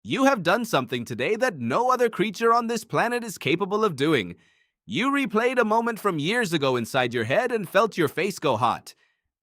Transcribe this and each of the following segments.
You have done something today that no other creature on this planet is capable of doing. You replayed a moment from years ago inside your head and felt your face go hot.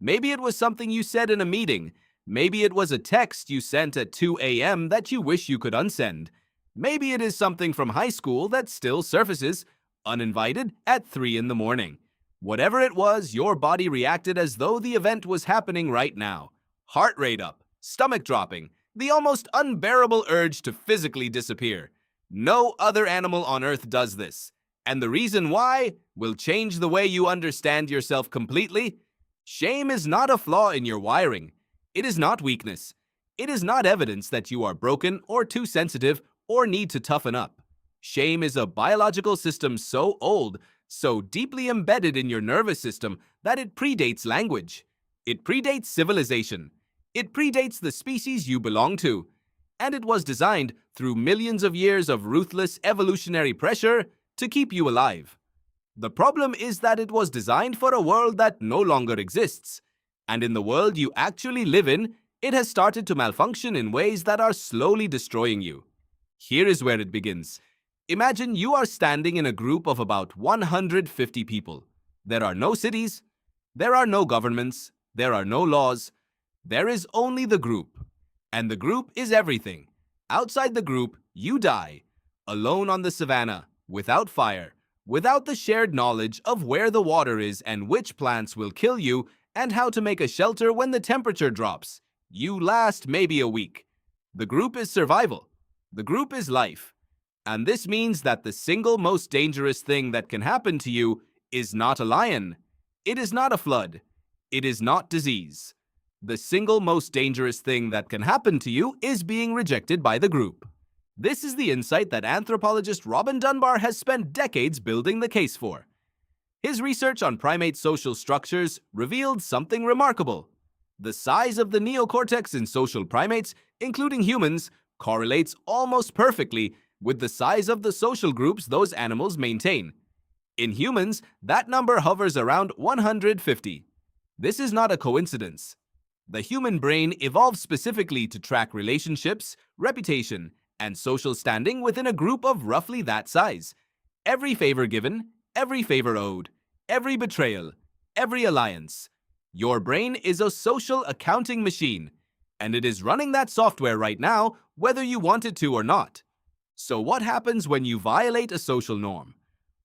Maybe it was something you said in a meeting. Maybe it was a text you sent at 2 a.m. that you wish you could unsend. Maybe it is something from high school that still surfaces, uninvited, at 3 in the morning. Whatever it was, your body reacted as though the event was happening right now. Heart rate up, stomach dropping, the almost unbearable urge to physically disappear. No other animal on Earth does this. And the reason why will change the way you understand yourself completely. Shame is not a flaw in your wiring. It is not weakness. It is not evidence that you are broken or too sensitive or need to toughen up. Shame is a biological system so old, so deeply embedded in your nervous system that it predates language. It predates civilization. It predates the species you belong to. And it was designed through millions of years of ruthless evolutionary pressure to keep you alive. The problem is that it was designed for a world that no longer exists. And in the world you actually live in, it has started to malfunction in ways that are slowly destroying you. Here is where it begins. Imagine you are standing in a group of about 150 people. There are no cities, there are no governments, there are no laws. There is only the group. And the group is everything. Outside the group, you die, alone on the savannah, without fire, without the shared knowledge of where the water is and which plants will kill you and how to make a shelter when the temperature drops. You last maybe a week. The group is survival. The group is life. And this means that the single most dangerous thing that can happen to you is not a lion. It is not a flood. It is not disease. The single most dangerous thing that can happen to you is being rejected by the group. This is the insight that anthropologist Robin Dunbar has spent decades building the case for. His research on primate social structures revealed something remarkable. The size of the neocortex in social primates, including humans, correlates almost perfectly with the size of the social groups those animals maintain. In humans, that number hovers around 150. This is not a coincidence. The human brain evolved specifically to track relationships, reputation, and social standing within a group of roughly that size. Every favor given, every favor owed, every betrayal, every alliance. Your brain is a social accounting machine, and it is running that software right now, whether you want it to or not. So what happens when you violate a social norm?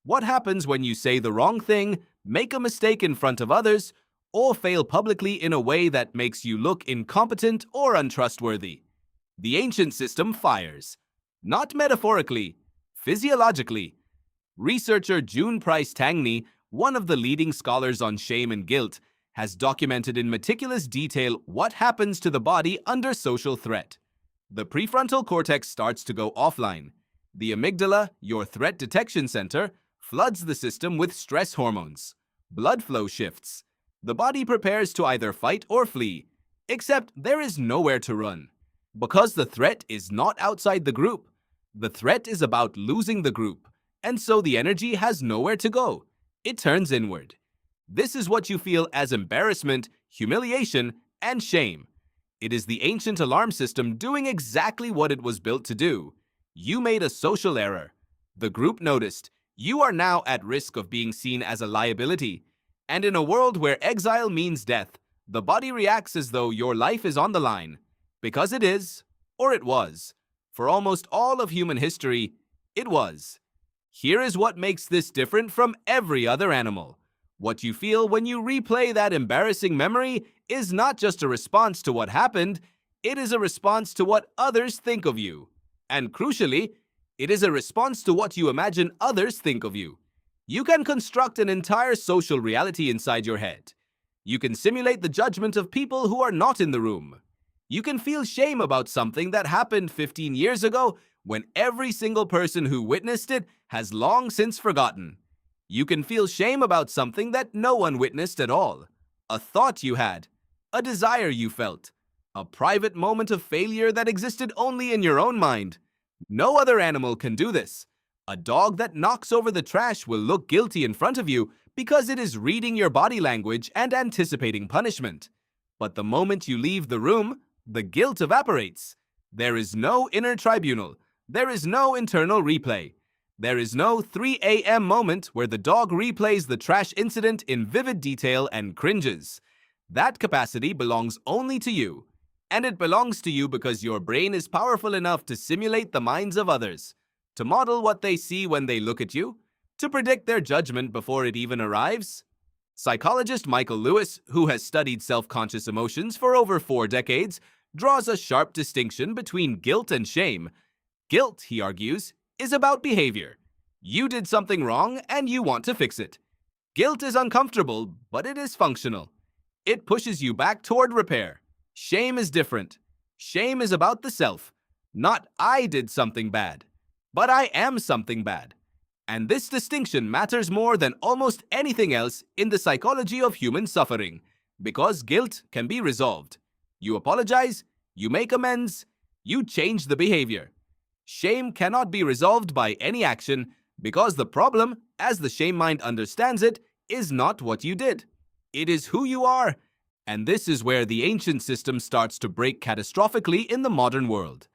What happens when you say the wrong thing, make a mistake in front of others, or fail publicly in a way that makes you look incompetent or untrustworthy? The ancient system fires. Not metaphorically, physiologically. Researcher Price Tangney, one of the leading scholars on shame and guilt, has documented in meticulous detail what happens to the body under social threat. The prefrontal cortex starts to go offline. The amygdala, your threat detection center, floods the system with stress hormones. Blood flow shifts. The body prepares to either fight or flee, except there is nowhere to run. Because the threat is not outside the group. The threat is about losing the group, and so the energy has nowhere to go. It turns inward. This is what you feel as embarrassment, humiliation, and shame. It is the ancient alarm system doing exactly what it was built to do. You made a social error. The group noticed. You are now at risk of being seen as a liability. And in a world where exile means death, the body reacts as though your life is on the line. Because it is, or it was. For almost all of human history, it was. Here is what makes this different from every other animal. What you feel when you replay that embarrassing memory is not just a response to what happened, it is a response to what others think of you. And crucially, it is a response to what you imagine others think of you. You can construct an entire social reality inside your head. You can simulate the judgment of people who are not in the room. You can feel shame about something that happened 15 years ago when every single person who witnessed it has long since forgotten. You can feel shame about something that no one witnessed at all. A thought you had, a desire you felt, a private moment of failure that existed only in your own mind. No other animal can do this. A dog that knocks over the trash will look guilty in front of you because it is reading your body language and anticipating punishment. But the moment you leave the room, the guilt evaporates. There is no inner tribunal. There is no internal replay. There is no 3 a.m. moment where the dog replays the trash incident in vivid detail and cringes. That capacity belongs only to you. And it belongs to you because your brain is powerful enough to simulate the minds of others, to model what they see when they look at you, to predict their judgment before it even arrives. Psychologist Michael Lewis, who has studied self-conscious emotions for over 4 decades, draws a sharp distinction between guilt and shame. Guilt, he argues, is about behavior. You did something wrong and you want to fix it. Guilt is uncomfortable, but it is functional. It pushes you back toward repair. Shame is different. Shame is about the self. Not I did something bad, but I am something bad. And this distinction matters more than almost anything else in the psychology of human suffering, because guilt can be resolved. You apologize, you make amends, you change the behavior. Shame cannot be resolved by any action because the problem, as the shame mind understands it, is not what you did. It is who you are. And this is where the ancient system starts to break catastrophically in the modern world.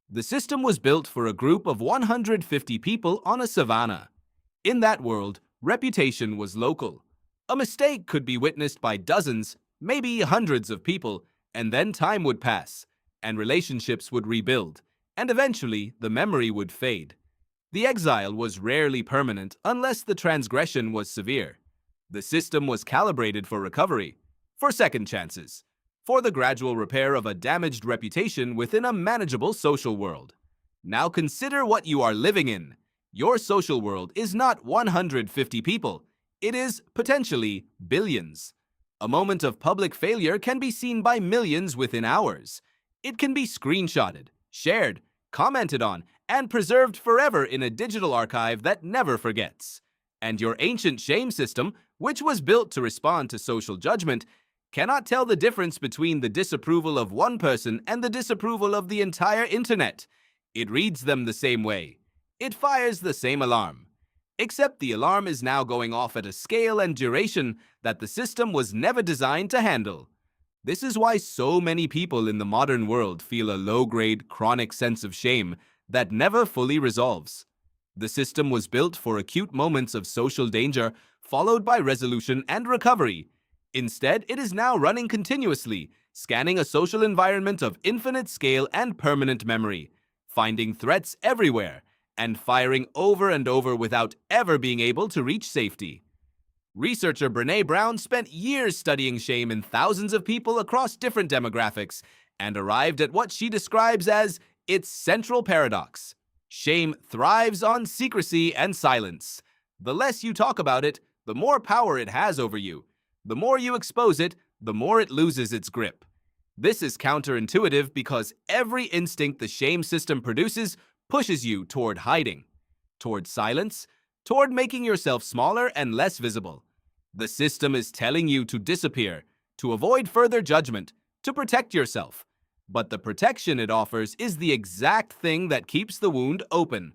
The system was built for a group of 150 people on a savanna. In that world, reputation was local. A mistake could be witnessed by dozens, maybe hundreds of people, and then time would pass, and relationships would rebuild, and eventually the memory would fade. The exile was rarely permanent unless the transgression was severe. The system was calibrated for recovery, for second chances, for the gradual repair of a damaged reputation within a manageable social world. Now consider what you are living in. Your social world is not 150 people. It is, potentially, billions. A moment of public failure can be seen by millions within hours. It can be screenshotted, shared, commented on, and preserved forever in a digital archive that never forgets. And your ancient shame system, which was built to respond to social judgment, cannot tell the difference between the disapproval of one person and the disapproval of the entire internet. It reads them the same way. It fires the same alarm. Except the alarm is now going off at a scale and duration that the system was never designed to handle. This is why so many people in the modern world feel a low-grade, chronic sense of shame that never fully resolves. The system was built for acute moments of social danger, followed by resolution and recovery. Instead, it is now running continuously, scanning a social environment of infinite scale and permanent memory, finding threats everywhere, and firing over and over without ever being able to reach safety. Researcher Brene Brown spent years studying shame in thousands of people across different demographics and arrived at what she describes as its central paradox. Shame thrives on secrecy and silence. The less you talk about it, the more power it has over you. The more you expose it, the more it loses its grip. This is counterintuitive because every instinct the shame system produces pushes you toward hiding, toward silence, toward making yourself smaller and less visible. The system is telling you to disappear, to avoid further judgment, to protect yourself. But the protection it offers is the exact thing that keeps the wound open.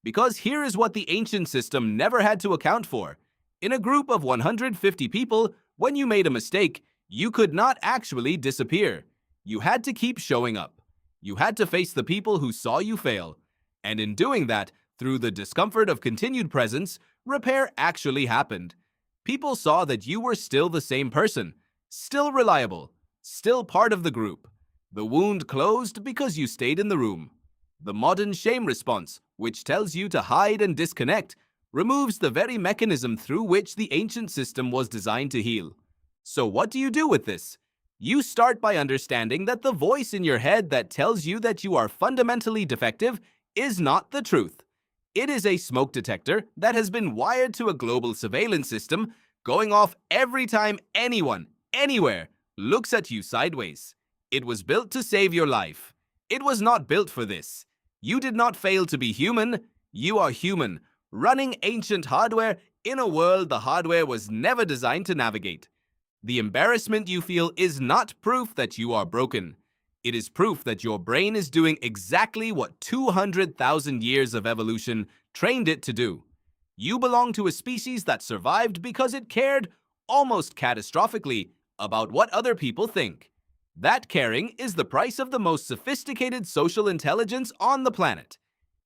Because here is what the ancient system never had to account for. In a group of 150 people, when you made a mistake, you could not actually disappear. You had to keep showing up. You had to face the people who saw you fail. And in doing that, through the discomfort of continued presence, repair actually happened. People saw that you were still the same person, still reliable, still part of the group. The wound closed because you stayed in the room. The modern shame response, which tells you to hide and disconnect, removes the very mechanism through which the ancient system was designed to heal. So what do you do with this? You start by understanding that the voice in your head that tells you that you are fundamentally defective is not the truth. It is a smoke detector that has been wired to a global surveillance system, going off every time anyone, anywhere, looks at you sideways. It was built to save your life. It was not built for this. You did not fail to be human. You are human, running ancient hardware in a world the hardware was never designed to navigate. The embarrassment you feel is not proof that you are broken. It is proof that your brain is doing exactly what 200,000 years of evolution trained it to do. You belong to a species that survived because it cared, almost catastrophically, about what other people think. That caring is the price of the most sophisticated social intelligence on the planet.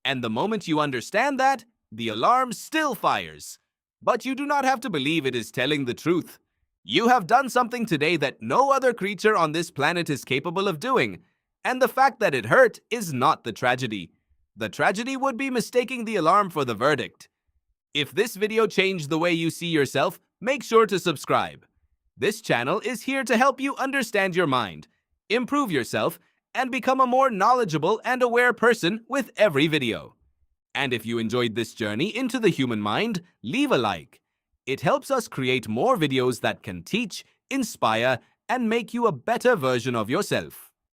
And the moment you understand that, the alarm still fires. But you do not have to believe it is telling the truth. You have done something today that no other creature on this planet is capable of doing, and the fact that it hurt is not the tragedy. The tragedy would be mistaking the alarm for the verdict. If this video changed the way you see yourself, make sure to subscribe. This channel is here to help you understand your mind, improve yourself, and become a more knowledgeable and aware person with every video. And if you enjoyed this journey into the human mind, leave a like. It helps us create more videos that can teach, inspire, and make you a better version of yourself.